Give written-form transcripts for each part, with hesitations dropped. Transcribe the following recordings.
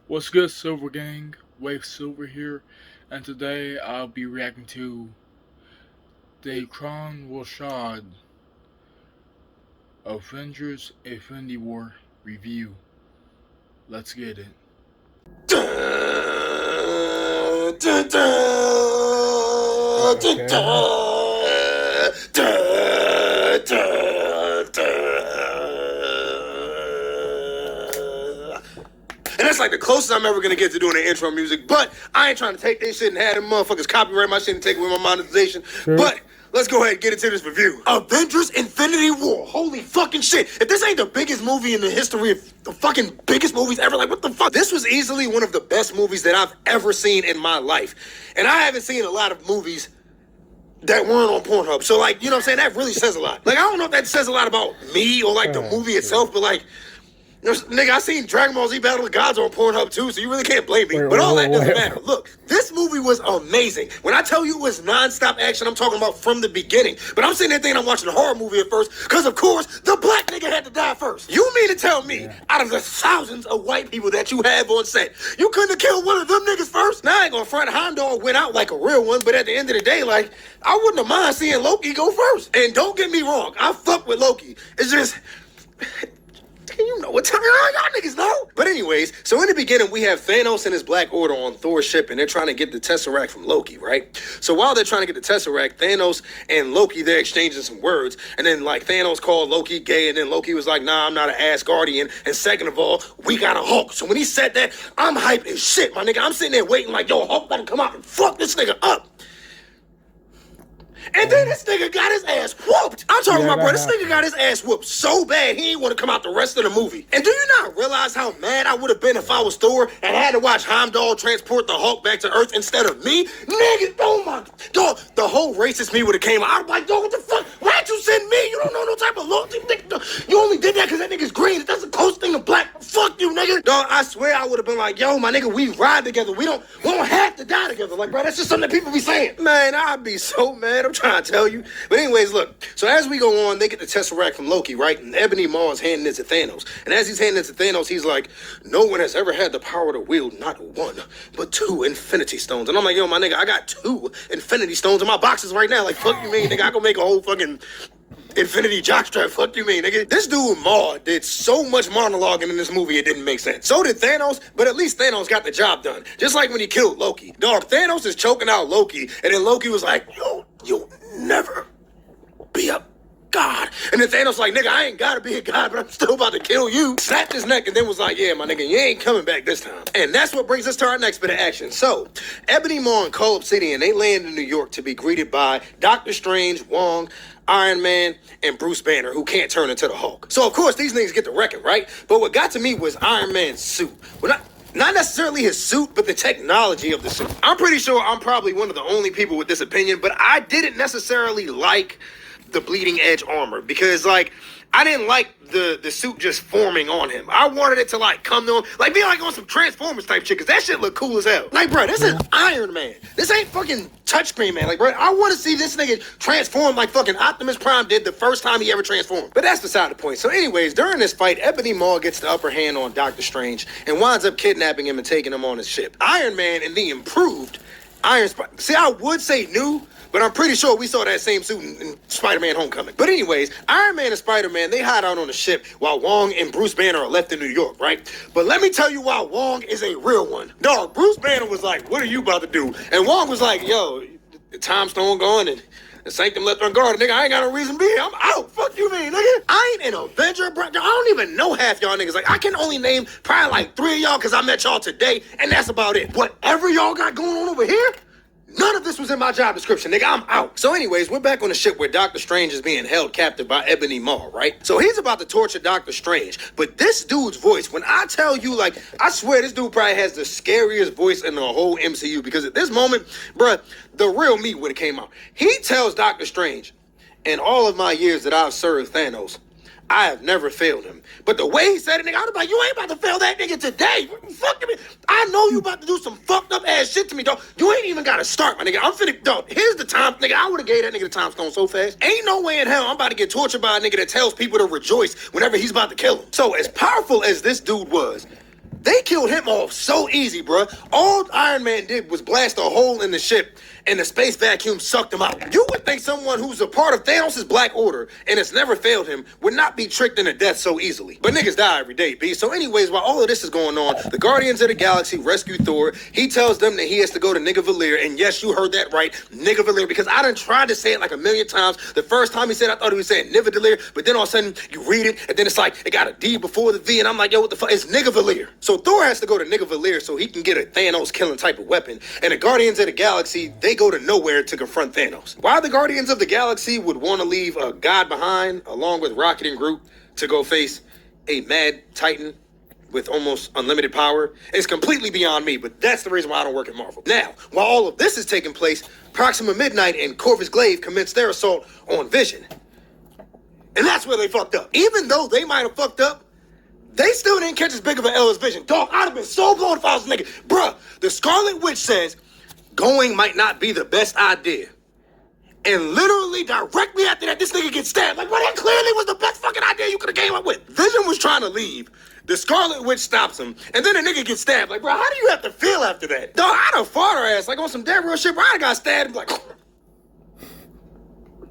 What's good, Silver Gang? Wave Silver here, and today I'll be reacting to the Kron Washad Avengers Infinity War review. Let's get it. Dun, dun, dun, dun, dun, dun, dun. And that's like the closest I'm ever gonna get to doing the intro music. But I ain't trying to take this shit and have them motherfuckers copyright my shit and take away my monetization. But let's go ahead and get into this review. Avengers Infinity War. Holy fucking shit. If this ain't the biggest movie in the history of the fucking biggest movies ever, like what the fuck? This was easily one of the best movies that I've ever seen in my life. And I haven't seen a lot of movies that weren't on Pornhub. So like, you know what I'm saying? That really says a lot. Like, I don't know if that says a lot about me or like the movie itself, but like, nigga, I seen Dragon Ball Z Battle of the Gods on Pornhub too, so you really can't blame me. But all that doesn't matter. Look, this movie was amazing. When I tell you it was non-stop action, I'm talking about from the beginning. But I'm sitting there thinking I'm watching a horror movie at first, because of course, the black nigga had to die first. You mean to tell me, out of the thousands of white people that you have on set, you couldn't have killed one of them niggas first? Now I ain't gonna front, Heimdall went out like a real one, but at the end of the day, like, I wouldn't have mind seeing Loki go first. And don't get me wrong, I fuck with Loki. It's just... you know what time y'all niggas know. But anyways, so in the beginning, we have Thanos and his Black Order on Thor's ship, and they're trying to get the Tesseract from Loki, right? So while they're trying to get the Tesseract, Thanos and Loki, they're exchanging some words, and then like Thanos called Loki gay, and then Loki was like, nah, I'm not an Asgardian, and second of all, we got a Hulk. So when he said that, I'm hyped as shit, my nigga. I'm sitting there waiting like, yo, Hulk better come out and fuck this nigga up. And then this nigga got his ass whooped. I'm talking about, bro, this nigga got his ass whooped so bad he ain't want to come out the rest of the movie. And do you not realize how mad I would have been if I was Thor and had to watch Heimdall transport the Hulk back to Earth instead of me? Nigga, oh my, dog, the whole racist me would have came out. I'd be like, dog, what the fuck? Why'd you send me? You don't know no type of loyalty. You only did that because that nigga's green. That's the closest thing to black. Fuck you, nigga. Dog, I swear I would have been like, yo, my nigga, we ride together. We don't have to die together. Like, bro, that's just something that people be saying. Man, I'd be so mad. I'm trying to tell you. But anyways, look. So as we go on, they get the Tesseract from Loki, right? And Ebony Maw is handing it to Thanos. And as he's handing it to Thanos, he's like, no one has ever had the power to wield not one, but two Infinity Stones. And I'm like, yo, my nigga, I got two Infinity Stones in my boxes right now. Like, fuck you mean, nigga? I can make a whole fucking Infinity jockstrap. Fuck you mean, nigga? This dude Maw did so much monologuing in this movie it didn't make sense. So did Thanos, but at least Thanos got the job done. Just like when he killed Loki. Dog, Thanos is choking out Loki, and then Loki was like, yo, you'll never be a god. And then Thanos like, nigga, I ain't gotta be a god, but I'm still about to kill you. Slapped his neck and then was like, yeah, my nigga, you ain't coming back this time. And that's what brings us to our next bit of action. So, Ebony Maw and Cull Obsidian, they land in New York to be greeted by Doctor Strange, Wong, Iron Man, and Bruce Banner, who can't turn into the Hulk. So, of course, these niggas get the wrecking, right? But what got to me was Iron Man's suit. Well, not necessarily his suit, but the technology of the suit. I'm pretty sure I'm probably one of the only people with this opinion, but I didn't necessarily like the bleeding edge armor because, like, I didn't like the suit just forming on him. I wanted it to, like, come to him, like, be like on some Transformers type shit, because that shit look cool as hell. Like, bro, this is Iron Man. This ain't fucking touchscreen, man. Like, bro, I want to see this nigga transform like fucking Optimus Prime did the first time he ever transformed. But that's beside the point. So anyways, during this fight, Ebony Maw gets the upper hand on Doctor Strange and winds up kidnapping him and taking him on his ship. Iron Man and the improved Iron Spider. See, I would say new, but I'm pretty sure we saw that same suit in Spider-Man Homecoming. But anyways, Iron Man and Spider-Man, they hide out on the ship while Wong and Bruce Banner are left in New York, right? But let me tell you why Wong is a real one. Dog, Bruce Banner was like, what are you about to do? And Wong was like, yo, the time stone gone and the sanctum left unguarded, nigga. I ain't got no reason to be here. I'm out. Fuck you mean, nigga? I ain't an Avenger, bro. I don't even know half y'all niggas. Like, I can only name probably like 3 of y'all because I met y'all today, and that's about it. Whatever y'all got going on over here, none of this was in my job description, nigga. I'm out. So anyways, we're back on the ship where Doctor Strange is being held captive by Ebony Maw, right? So he's about to torture Doctor Strange. But this dude's voice, when I tell you, like, I swear this dude probably has the scariest voice in the whole MCU. Because at this moment, bruh, the real me would have came out. He tells Doctor Strange, in all of my years that I've served Thanos, I have never failed him. But the way he said it, nigga, I was like, you ain't about to fail that nigga today. Fuck me. I know you about to do some fucked up ass shit to me, dog. You ain't even got to start, my nigga. I'm finna, dog, here's the time, nigga. I would have gave that nigga the time stone so fast. Ain't no way in hell I'm about to get tortured by a nigga that tells people to rejoice whenever he's about to kill him. So as powerful as this dude was, They killed him off so easy, bruh. All Iron Man did was blast a hole in the ship, and the space vacuum sucked him out. You would think someone who's a part of Thanos' Black Order and has never failed him would not be tricked into death so easily. But niggas die every day, B. So anyways, while all of this is going on, the Guardians of the Galaxy rescue Thor. He tells them that he has to go to Nigavelir, and yes, you heard that right, Nigavelir, because I done tried to say it like a million times. The first time he said it, I thought he was saying Nivadelir, but then all of a sudden you read it, and then it's like, it got a D before the V, and I'm like, yo, what the fuck? It's Nigavelir. So Thor has to go to Nigavelir so he can get a Thanos killing type of weapon, and the Guardians of the Galaxy, they go to nowhere to confront Thanos. Why the Guardians of the Galaxy would want to leave a god behind, along with Rocket and Groot, to go face a mad Titan with almost unlimited power, is completely beyond me, but that's the reason why I don't work at Marvel. Now, while all of this is taking place, Proxima Midnight and Corvus Glaive commence their assault on Vision. And that's where they fucked up. Even though they might have fucked up, they still didn't catch as big of an L as Vision. Dog, I'd have been so blown if I was a nigga. Bruh, the Scarlet Witch says, going might not be the best idea. And literally directly after that, this nigga gets stabbed. Like, well, that clearly was the best fucking idea you could have came up with. Vision was trying to leave. The Scarlet Witch stops him, and then the nigga gets stabbed. Like, bro, how do you have to feel after that? Dog, I'd have fought her ass, like on some dead real shit, bro. I'd have got stabbed, like,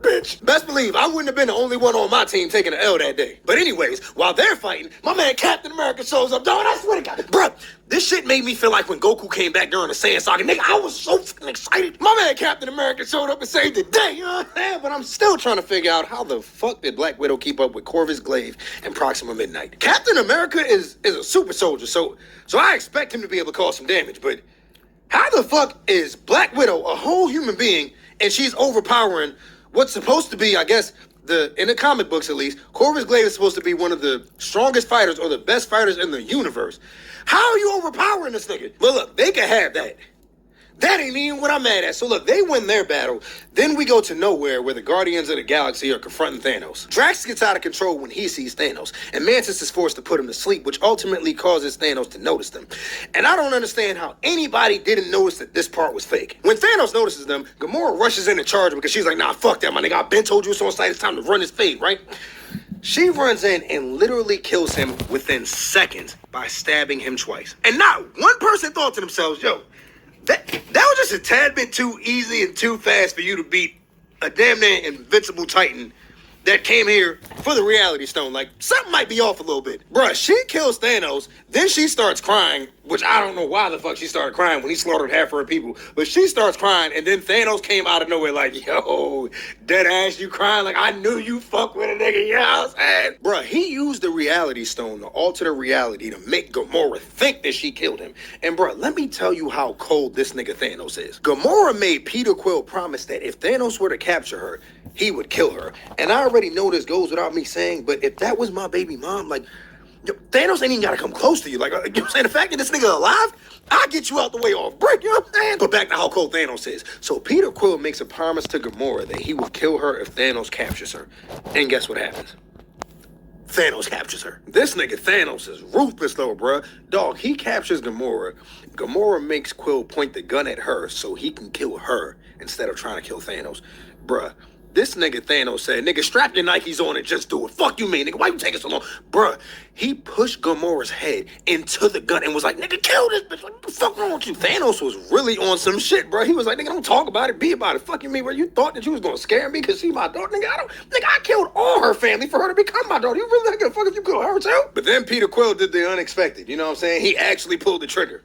bitch. Best believe I wouldn't have been the only one on my team taking an L that day. But anyways, while they're fighting, my man Captain America shows up. Dog, I swear to God. Bruh, this shit made me feel like when Goku came back during the Saiyan Saga. Nigga, I was so fucking excited. My man Captain America showed up and saved the day, you know what I'm saying? But I'm still trying to figure out how the fuck did Black Widow keep up with Corvus Glaive and Proxima Midnight. Captain America is a super soldier, so I expect him to be able to cause some damage, but how the fuck is Black Widow a whole human being and she's overpowering what's supposed to be, I guess, in the comic books at least, Corvus Glaive is supposed to be one of the strongest fighters or the best fighters in the universe. How are you overpowering this nigga? Well, look, they can have that. That ain't even what I'm mad at. So look, they win their battle. Then we go to nowhere where the Guardians of the Galaxy are confronting Thanos. Drax gets out of control when he sees Thanos, and Mantis is forced to put him to sleep, which ultimately causes Thanos to notice them. And I don't understand how anybody didn't notice that this part was fake. When Thanos notices them, Gamora rushes in to charge him because she's like, nah, fuck that, my nigga. I've been told you it's on site. It's time to run this fade, right? She runs in and literally kills him within seconds by stabbing him twice. And not one person thought to themselves, yo, that was just a tad bit too easy and too fast for you to beat a damn near invincible Titan that came here for the Reality Stone. Like, something might be off a little bit. Bruh, she kills Thanos, then she starts crying, which I don't know why the fuck she started crying when he slaughtered half of her people, but she starts crying, and then Thanos came out of nowhere like, yo, dead ass, you crying? Like, I knew you fuck with a nigga, you know what I'm saying? Bruh, he used the Reality Stone to alter the reality to make Gamora think that she killed him. And bruh, let me tell you how cold this nigga Thanos is. Gamora made Peter Quill promise that if Thanos were to capture her, he would kill her. And I already know this goes without me saying, but if that was my baby mom, like, yo, Thanos ain't even gotta come close to you. Like, you know what I'm saying? The fact that this nigga alive, I'll get you out the way off break, you know what I'm saying? But back to how cold Thanos is. So Peter Quill makes a promise to Gamora that he will kill her if Thanos captures her. And guess what happens? Thanos captures her. This nigga Thanos is ruthless though, bruh. Dog, he captures Gamora. Gamora makes Quill point the gun at her so he can kill her instead of trying to kill Thanos. Bruh, this nigga Thanos said, nigga, strap your Nikes on and just do it. Fuck you mean, nigga, why you taking so long? Bruh, he pushed Gamora's head into the gun and was like, nigga, kill this bitch. What the fuck wrong with you? Thanos was really on some shit, bruh. He was like, nigga, don't talk about it, be about it. Fuck you mean, bro? You thought that you was gonna scare me because she my daughter? Nigga, I killed all her family for her to become my daughter. You really not gonna fuck if you kill her too? But then Peter Quill did the unexpected, you know what I'm saying? He actually pulled the trigger.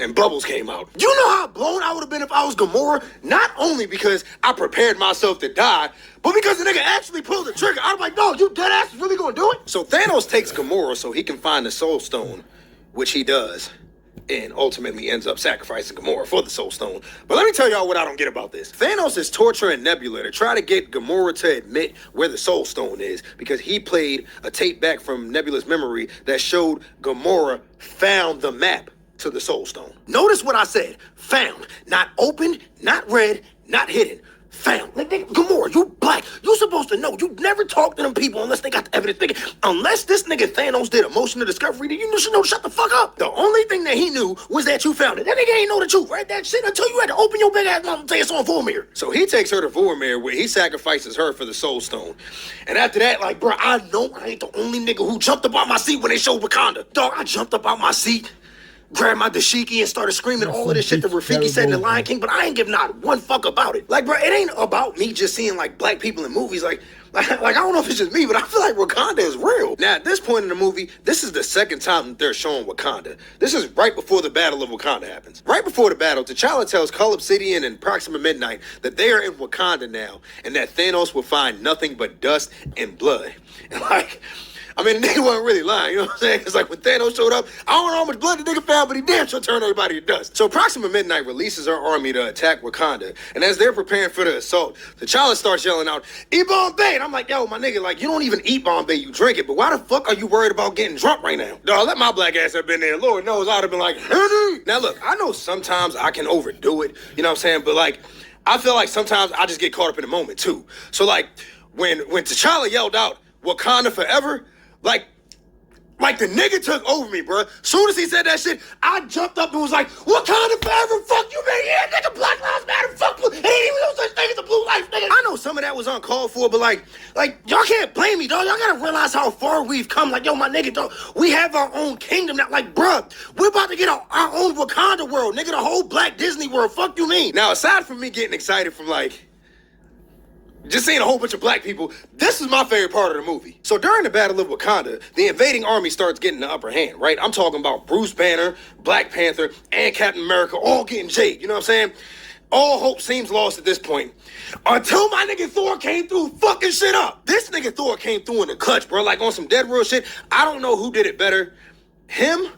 And bubbles came out. You know how blown I would have been if I was Gamora? Not only because I prepared myself to die, but because the nigga actually pulled the trigger. I'm like, no, you dead ass is really gonna do it? So Thanos takes Gamora so he can find the Soul Stone, which he does, and ultimately ends up sacrificing Gamora for the Soul Stone. But let me tell y'all what I don't get about this. Thanos is torturing Nebula to try to get Gamora to admit where the Soul Stone is because he played a tape back from Nebula's memory that showed Gamora found the map to the Soul Stone. Notice what I said. Found. Not opened, not read, not hidden. Fam, like, nigga, Gamora, you black. You supposed to know. You never talk to them people unless they got the evidence. Nigga, unless this nigga Thanos did emotional discovery, then you should know to shut the fuck up. The only thing that he knew was that you found it. That nigga ain't know the truth, right? That shit until you had to open your big ass mouth and say it's on Vormir. So he takes her to Vormir where he sacrifices her for the Soul Stone. And after that, like, bro, I know I ain't the only nigga who jumped up out my seat when they showed Wakanda. Dog, I jumped up out my seat, grabbed my dashiki and started screaming all of this shit that Rafiki said in The Lion King, but I ain't give not one fuck about it. Like, bro, it ain't about me just seeing, like, black people in movies. Like, I don't know if it's just me, but I feel like Wakanda is real. Now, at this point in the movie, this is the second time that they're showing Wakanda. This is right before the Battle of Wakanda happens. Right before the battle, T'Challa tells Cull Obsidian and Proxima Midnight that they are in Wakanda now, and that Thanos will find nothing but dust and blood. And, like, I mean, the nigga wasn't really lying, you know what I'm saying? It's like when Thanos showed up, I don't know how much blood the nigga found, but he damn sure turned everybody to dust. So Proxima Midnight releases her army to attack Wakanda, and as they're preparing for the assault, T'Challa starts yelling out, "Eat Bombay!" And I'm like, yo, my nigga, like, you don't even eat Bombay, you drink it, but why the fuck are you worried about getting drunk right now? Dog, let my black ass have been there. Lord knows I'd have been like, Henry! Now look, I know sometimes I can overdo it, you know what I'm saying? But like, I feel like sometimes I just get caught up in the moment too. So like, when T'Challa yelled out, "Wakanda forever," like the nigga took over me, bro. Soon as he said that shit, I jumped up and was like, "Wakanda forever, fuck you, man, yeah, nigga, Black Lives Matter, fuck blue. Ain't even no such thing as a blue life, nigga." I know some of that was uncalled for, but like, y'all can't blame me, dog. Y'all gotta realize how far we've come. Like, yo, my nigga, dog, we have our own kingdom now. Like, bruh, we're about to get our own Wakanda world, nigga, the whole Black Disney world, fuck you mean? Now, aside from me getting excited from like, just seeing a whole bunch of black people, this is my favorite part of the movie. So during the Battle of Wakanda, the invading army starts getting the upper hand, right? I'm talking about Bruce Banner, Black Panther, and Captain America all getting jade, you know what I'm saying? All hope seems lost at this point. Until my nigga Thor came through fucking shit up. This nigga Thor came through in the clutch, bro, like on some dead real shit. I don't know who did it better, him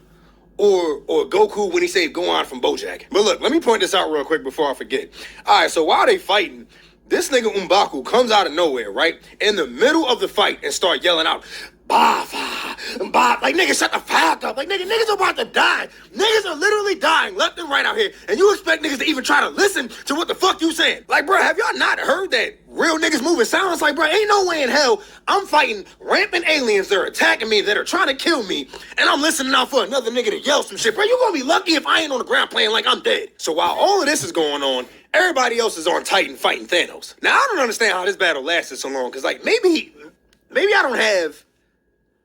or Goku when he saved Gohan from Bojack. But look, let me point this out real quick before I forget. All right, so while they fighting, this nigga M'Baku comes out of nowhere, right? In the middle of the fight and start yelling out, "Bafa, Bafa." Like, nigga, shut the fuck up. Like, niggas are about to die. Niggas are literally dying left and right out here. And you expect niggas to even try to listen to what the fuck you saying? Like, bro, have y'all not heard that real niggas move in silence? Like, bro, ain't no way in hell I'm fighting rampant aliens that are attacking me, that are trying to kill me, and I'm listening out for another nigga to yell some shit. Bro, you gonna be lucky if I ain't on the ground playing like I'm dead. So while all of this is going on, everybody else is on Titan fighting Thanos. Now, I don't understand how this battle lasted so long, because, like, maybe I don't have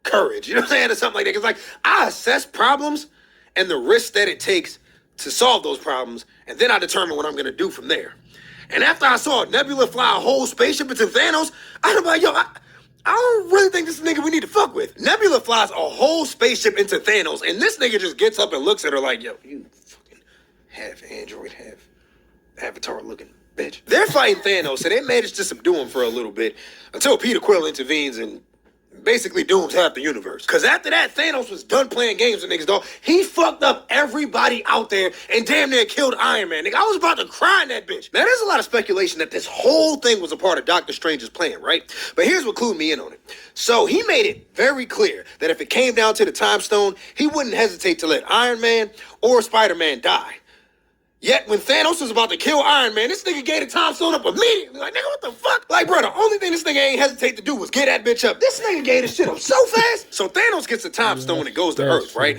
courage, you know what I'm saying, or something like that. Because, like, I assess problems and the risk that it takes to solve those problems, and then I determine what I'm going to do from there. And after I saw Nebula fly a whole spaceship into Thanos, I'm like, yo, I don't really think this nigga we need to fuck with. Nebula flies a whole spaceship into Thanos, and this nigga just gets up and looks at her like, yo, you fucking half android, half Avatar looking bitch. They're fighting Thanos, and they managed to subdue him for a little bit until Peter Quill intervenes and basically dooms half the universe. Because after that, Thanos was done playing games with niggas, dog. He fucked up everybody out there and damn near killed Iron Man. Nigga, I was about to cry in that bitch. Now, there's a lot of speculation that this whole thing was a part of Doctor Strange's plan, right? But here's what clued me in on it. So he made it very clear that if it came down to the time stone, he wouldn't hesitate to let Iron Man or Spider-Man die. Yet, when Thanos was about to kill Iron Man, this nigga gave the time stone up immediately. Like, nigga, what the fuck? Like, bro, the only thing this nigga ain't hesitate to do was get that bitch up. This nigga gave this shit up so fast. So Thanos gets the time stone and goes to Earth, right?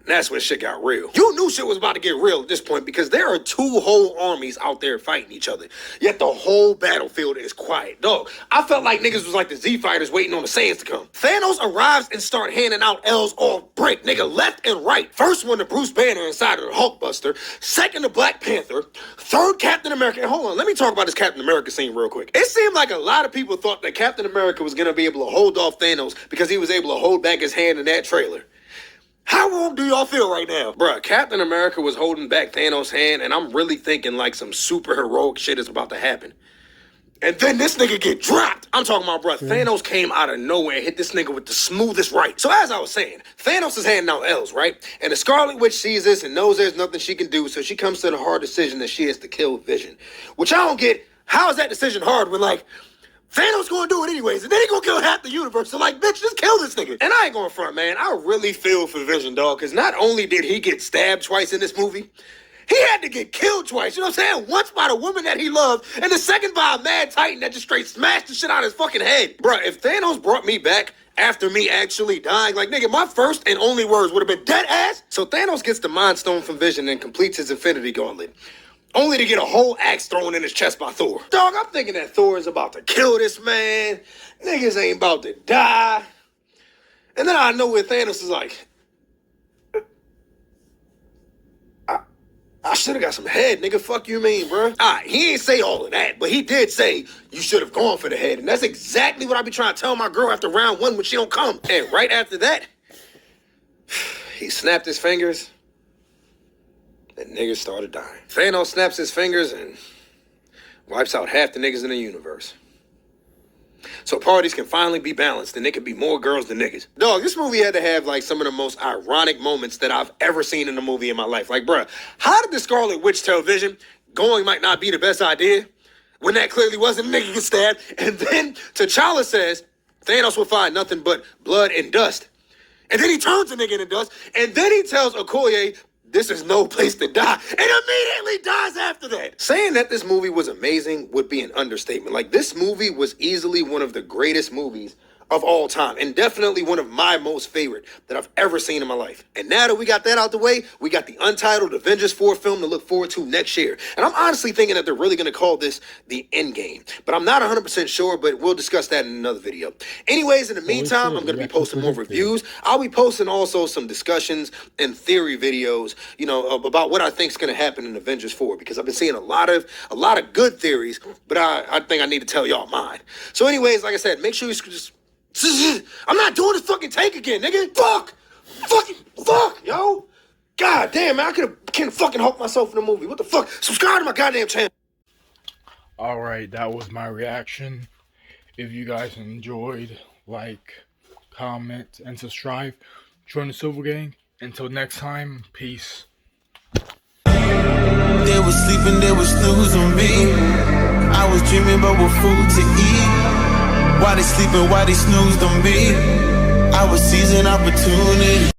That's when shit got real. You knew shit was about to get real at this point because there are two whole armies out there fighting each other. Yet the whole battlefield is quiet. Dog, I felt like niggas was like the Z fighters waiting on the Saiyans to come. Thanos arrives and start handing out L's off break, nigga, left and right. First one to Bruce Banner inside of the Hulkbuster. Second to Black Panther. Third, Captain America. And hold on, let me talk about this Captain America scene real quick. It seemed like a lot of people thought that Captain America was gonna be able to hold off Thanos because he was able to hold back his hand in that trailer. How wrong do y'all feel right now? Bruh, Captain America was holding back Thanos' hand, and I'm really thinking like some super heroic shit is about to happen. And then this nigga get dropped. I'm talking about, bruh, Thanos came out of nowhere and hit this nigga with the smoothest right. So as I was saying, Thanos is handing out L's, right? And the Scarlet Witch sees this and knows there's nothing she can do, so she comes to the hard decision that she has to kill Vision. Which I don't get. How is that decision hard when, like, Thanos gonna do it anyways, and then he gonna kill half the universe. So, like, bitch, just kill this nigga. And I ain't going front, man. I really feel for Vision, dog, because not only did he get stabbed twice in this movie, He had to get killed twice, you know what I'm saying? Once by the woman that he loved, and the second by a mad titan that just straight smashed the shit out of his fucking head. Bruh, if Thanos brought me back after me actually dying, like, nigga, my first and only words would have been dead ass. So Thanos gets the Mind Stone from Vision and completes his Infinity Gauntlet, only to get a whole axe thrown in his chest by Thor. Dog, I'm thinking that Thor is about to kill this man. Niggas ain't about to die. And then I know where Thanos is like, I should have got some head, nigga. Fuck you mean, bro? Alright, he ain't say all of that, but he did say you should have gone for the head. And that's exactly what I be trying to tell my girl after round one when she don't come. And right after that, he snapped his fingers and niggas started dying. Thanos snaps his fingers and wipes out half the niggas in the universe. So parties can finally be balanced and they can be more girls than niggas. Dog, this movie had to have like some of the most ironic moments that I've ever seen in a movie in my life. Like, bruh, how did the Scarlet Witch tell Vision going might not be the best idea when that clearly wasn't a nigga get stabbed? And then T'Challa says Thanos will find nothing but blood and dust. And then he turns a nigga into dust. And then he tells Okoye, this is no place to die, and immediately dies after that. Saying that this movie was amazing would be an understatement. Like, this movie was easily one of the greatest movies of all time, and definitely one of my most favorite that I've ever seen in my life. And now that we got that out the way, we got the untitled Avengers 4 film to look forward to next year. And I'm honestly thinking that they're really going to call this the Endgame. But I'm not 100% sure, but we'll discuss that in another video. Anyways, in the meantime, I'm going to be posting more reviews. I'll be posting also some discussions and theory videos, you know, about what I think is going to happen in Avengers 4, because I've been seeing a lot of good theories, but I think I need to tell y'all mine. So anyways, like I said, make sure you just... I'm not doing this fucking take again, nigga. Fuck, yo. God damn, man, I can't fucking help myself in the movie. What the fuck? Subscribe to my goddamn channel. Alright, that was my reaction. If you guys enjoyed, like, comment, and subscribe. Join the Silver Gang. Until next time, peace. They was sleeping, they was snooze on me. I was dreaming about what food to eat. Why they sleeping, why they snoozed on me? I was seizing opportunity.